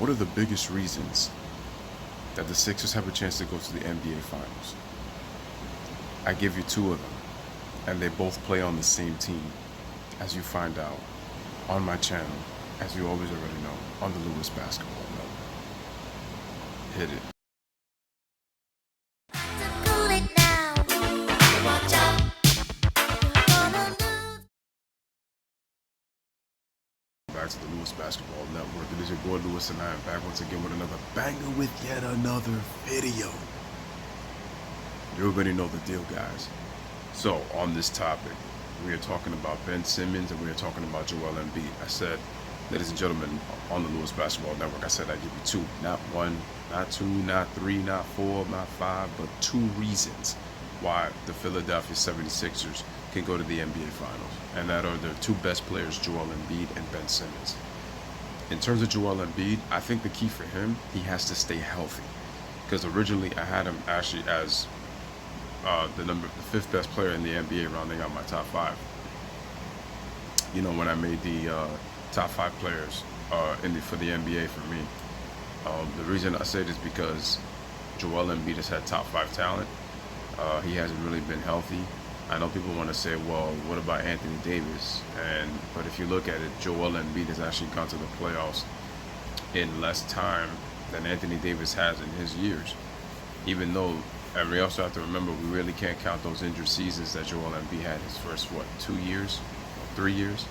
What are the biggest reasons that the Sixers have a chance to go to the NBA Finals? I give you two of them, and they both play on the same team, as you find out on my channel, as you always already know, on the Lewis Basketball Network. Hit it. Back to the Lewis Basketball Network. It is your boy Lewis, and I am back once again with another banger with yet another video. You already know the deal, guys. So on this topic, we are talking about Ben Simmons and we are talking about Joel Embiid. I said, ladies and gentlemen, on the Lewis Basketball Network, I said I'd give you two, not one, not two, not three, not four, not five, but two reasons why the Philadelphia 76ers can go to the NBA Finals. And that are their two best players, Joel Embiid and Ben Simmons. In terms of Joel Embiid, I think the key for him, he has to stay healthy. Because originally I had him actually as the fifth best player in the NBA, rounding out my top five. You know, when I made the top five players for the NBA for me. The reason I say this is because Joel Embiid has had top five talent. He hasn't really been healthy. I know people want to say, well, what about Anthony Davis? But if you look at it, Joel Embiid has actually gone to the playoffs in less time than Anthony Davis has in his years. Even though, and we also have to remember, we really can't count those injured seasons that Joel Embiid had his first, 3 years?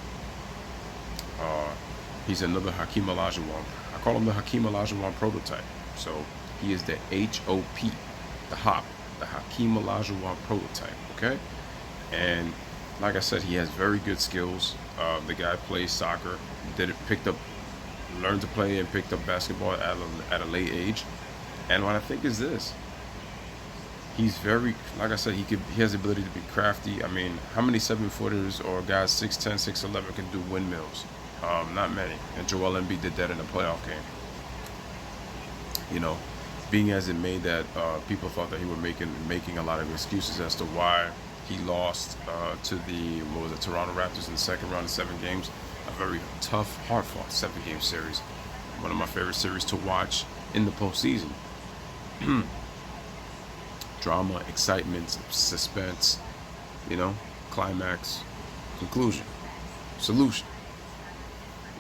He's another Hakeem Olajuwon. I call him the Hakeem Olajuwon prototype. So he is the HOP, the Hakeem Olajuwon prototype, okay? And like I said, he has very good skills. The guy plays soccer, learned to play and picked up basketball at a late age. And what I think is this, he's very, like I said, he has the ability to be crafty. I mean, how many 7-footers or guys 6'10", 6'11" can do windmills? Not many. And Joel Embiid did that in a playoff game. You know, being as it may that people thought that he was making a lot of excuses as to why he lost to the Toronto Raptors in the second round of 7 games. A very tough, hard-fought 7-game series. One of my favorite series to watch in the postseason. Drama, excitement, suspense, you know, climax, conclusion, solution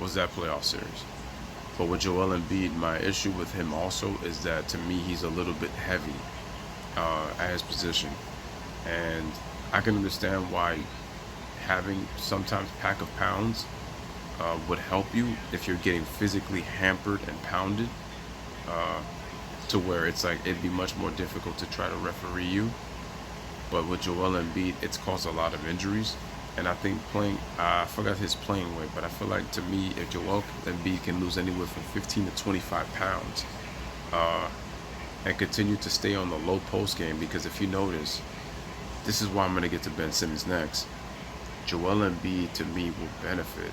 was that playoff series. But with Joel Embiid, my issue with him also is that, to me, he's a little bit heavy at his position. And I can understand why having sometimes pack of pounds would help you if you're getting physically hampered and pounded, to where it's like it'd be much more difficult to try to referee you. But with Joel Embiid, it's caused a lot of injuries. And I think I forgot his playing weight, but I feel like, to me, if Joel Embiid can lose anywhere from 15 to 25 pounds and continue to stay on the low post game, because if you notice, this is why I'm going to get to Ben Simmons next. Joel Embiid, to me, will benefit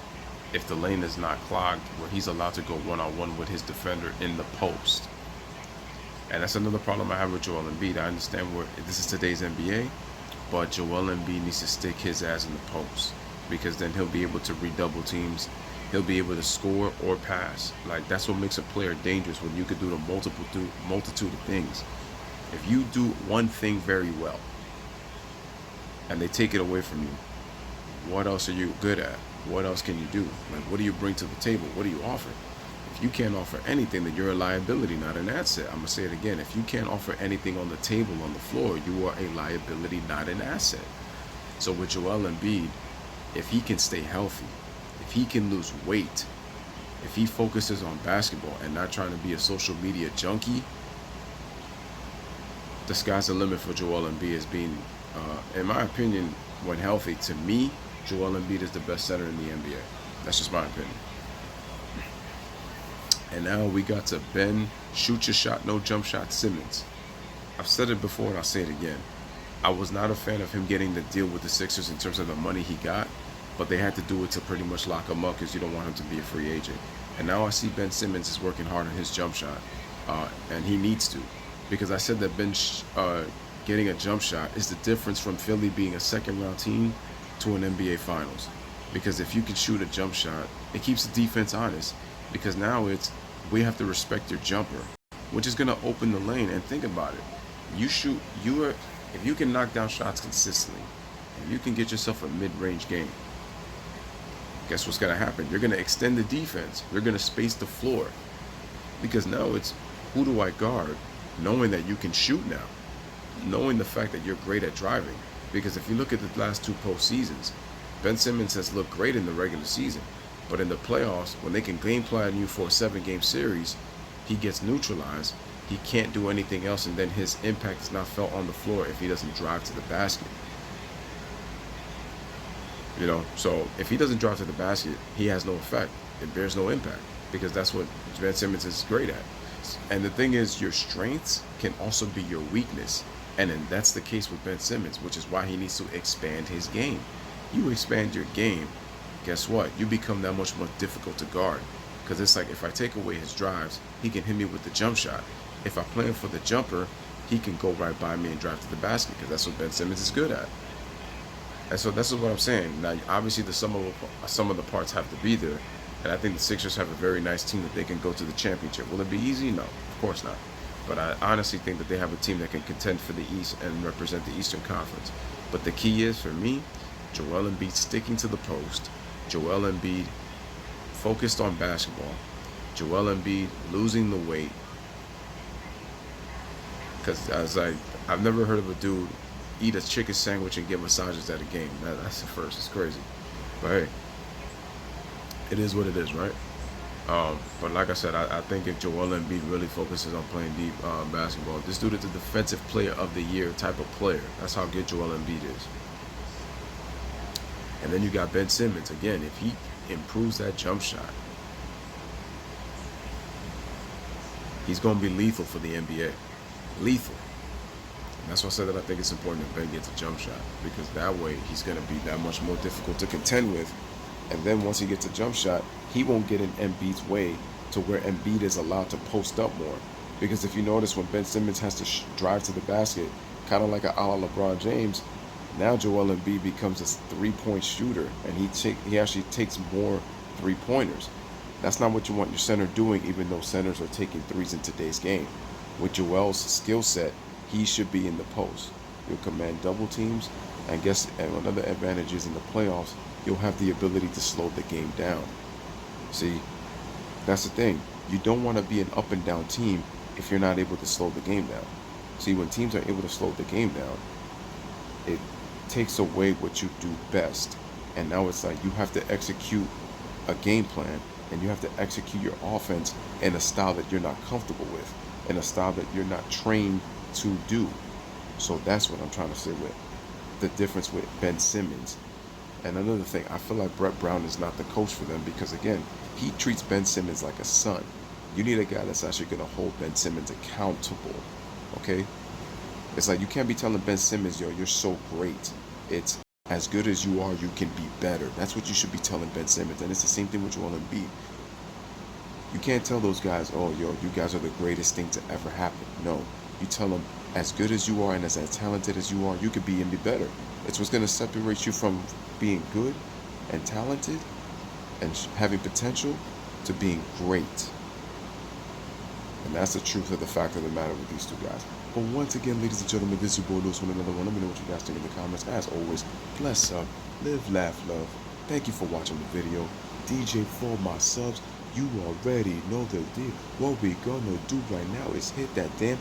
if the lane is not clogged, where he's allowed to go one-on-one with his defender in the post. And that's another problem I have with Joel Embiid. I understand this is today's NBA, but Joel Embiid needs to stick his ass in the post, because then he'll be able to redouble teams. He'll be able to score or pass. Like, that's what makes a player dangerous, when you could do the multitude of things. If you do one thing very well and they take it away from you, what else are you good at? What else can you do? Like, what do you bring to the table? What do you offer? If you can't offer anything, then you're a liability, not an asset. I'm going to say it again. If you can't offer anything on the table, on the floor, you are a liability, not an asset. So with Joel Embiid, if he can stay healthy, if he can lose weight, if he focuses on basketball and not trying to be a social media junkie, the sky's the limit for Joel Embiid as being, in my opinion, when healthy. To me, Joel Embiid is the best center in the NBA. That's just my opinion. And now we got to Ben shoot your shot, no jump shot Simmons. I've said it before and I'll say it again. I was not a fan of him getting the deal with the Sixers in terms of the money he got, but they had to do it to pretty much lock him up, because you don't want him to be a free agent. And now I see Ben Simmons is working hard on his jump shot, and he needs to, because I said that Ben getting a jump shot is the difference from Philly being a second-round team to an NBA Finals. Because if you can shoot a jump shot, it keeps the defense honest. Because now it's, we have to respect your jumper, which is going to open the lane. And think about it. If you can knock down shots consistently, and you can get yourself a mid-range game, guess what's going to happen? You're going to extend the defense. You're going to space the floor. Because now it's, who do I guard? Knowing that you can shoot now. Knowing the fact that you're great at driving. Because if you look at the last 2 postseasons, Ben Simmons has looked great in the regular season. But in the playoffs, when they can game plan you for a 7-game series, he gets neutralized. He can't do anything else, and then his impact is not felt on the floor if he doesn't drive to the basket. You know, so if he doesn't drive to the basket, he has no effect. It bears no impact, because that's what Ben Simmons is great at. And the thing is, your strengths can also be your weakness. And then that's the case with Ben Simmons, which is why he needs to expand his game. You expand your game, guess what? You become that much more difficult to guard. Because it's like, if I take away his drives, he can hit me with the jump shot. If I play him for the jumper, he can go right by me and drive to the basket, because that's what Ben Simmons is good at. And so this is what I'm saying. Now, obviously, the sum of the parts have to be there. And I think the Sixers have a very nice team that they can go to the championship. Will it be easy? No, of course not. But I honestly think that they have a team that can contend for the East and represent the Eastern Conference. But the key is, for me, Joel Embiid sticking to the post. Joel Embiid focused on basketball. Joel Embiid losing the weight. Because I've never heard of a dude eat a chicken sandwich and get massages at a game. That's the first. It's crazy. But hey, it is what it is, right? But like I said, I think if Joel Embiid really focuses on playing deep basketball, this dude is the defensive player of the year type of player. That's how good Joel Embiid is. And then you got Ben Simmons. Again, if he improves that jump shot, he's going to be lethal for the NBA. Lethal. And that's why I said that I think it's important that Ben gets a jump shot, because that way he's going to be that much more difficult to contend with. And then once he gets a jump shot, he won't get in Embiid's way to where Embiid is allowed to post up more. Because if you notice, when Ben Simmons has to drive to the basket, kind of like a la LeBron James, now Joel Embiid becomes a 3-point shooter, and he actually takes more 3-pointers. That's not what you want your center doing, even though centers are taking threes in today's game. With Joel's skill set, he should be in the post. He'll command double teams, and another advantage is in the playoffs, you'll have the ability to slow the game down. See, that's the thing. You don't want to be an up and down team if you're not able to slow the game down. See, when teams are able to slow the game down, it takes away what you do best. And now it's like you have to execute a game plan, and you have to execute your offense in a style that you're not comfortable with, in a style that you're not trained to do. So that's what I'm trying to say with the difference with Ben Simmons. And another thing, I feel like Brett Brown is not the coach for them, because, again, he treats Ben Simmons like a son. You need a guy that's actually going to hold Ben Simmons accountable, okay? It's like you can't be telling Ben Simmons, yo, you're so great. It's as good as you are, you can be better. That's what you should be telling Ben Simmons. And it's the same thing with Joel Embiid. You can't tell those guys, oh, yo, you guys are the greatest thing to ever happen. No, you tell them, as good as you are and as talented as you are, you could be and be better. It's what's going to separate you from being good and talented and having potential to being great. And that's the truth of the fact of the matter with these two guys. But once again, ladies and gentlemen, this is your boy Lewis with another one. Let me know what you guys think in the comments. As always, bless up, live, laugh, love. Thank you for watching the video. DJ for my subs. You already know the deal. What we gonna do right now is hit that damn